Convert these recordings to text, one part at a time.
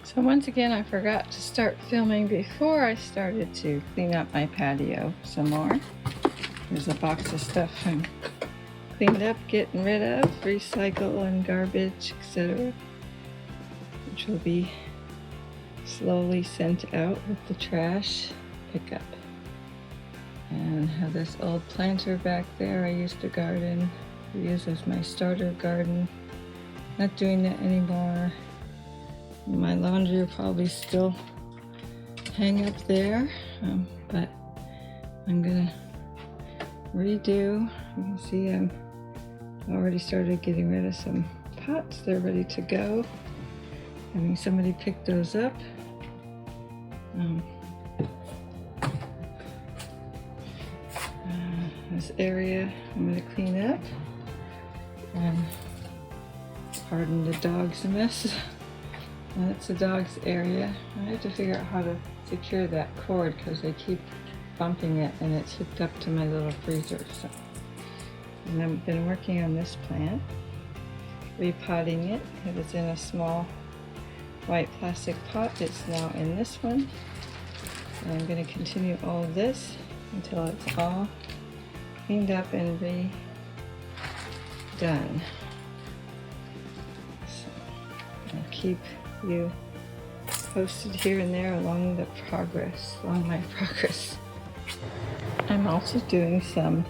So once again, I forgot to start filming before I started to clean up my patio some more. There's a box of stuff I'm cleaned up, getting rid of, recycle and garbage, etc., which will be slowly sent out with the trash pickup. And have this old planter back there I used to garden, use as my starter garden. Not doing that anymore. My laundry will probably still hang up there, but I'm gonna redo. You can see I'm already started getting rid of some pots. They're ready to go. Having somebody pick those up. This area I'm going to clean up, and pardon the dog's mess. That's the dog's area. I have to figure out how to secure that cord because they keep bumping it and it's hooked up to my little freezer. So, and I've been working on this plant, repotting it. It was in a small white plastic pot. It's now in this one. And I'm going to continue all of this until it's all cleaned up and redone. So I'll keep you posted here and there along my progress. I'm also doing some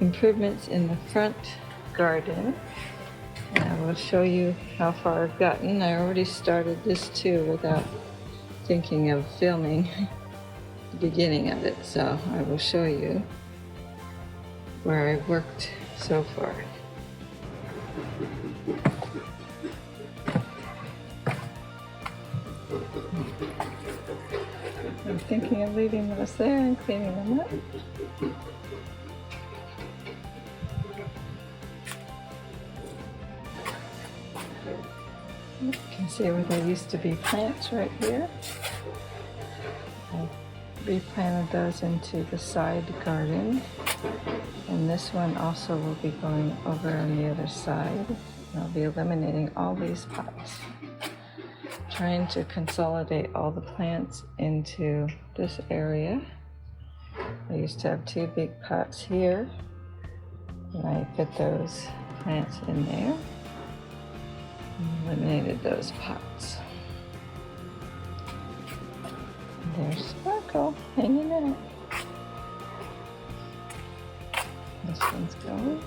improvements in the front garden, and I will show you how far I've gotten. I already started this too without thinking of filming the beginning of it, so I will show you where I've worked so far. I'm thinking of leaving those there and cleaning them up. You can see where there used to be plants right here. I replanted those into the side garden. And this one also will be going over on the other side. I'll be eliminating all these pots. Trying to consolidate all the plants into this area. I used to have two big pots here, and I put those plants in there and eliminated those pots. And there's Sparkle hanging out. This one's going.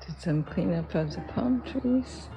Did some cleanup of the palm trees.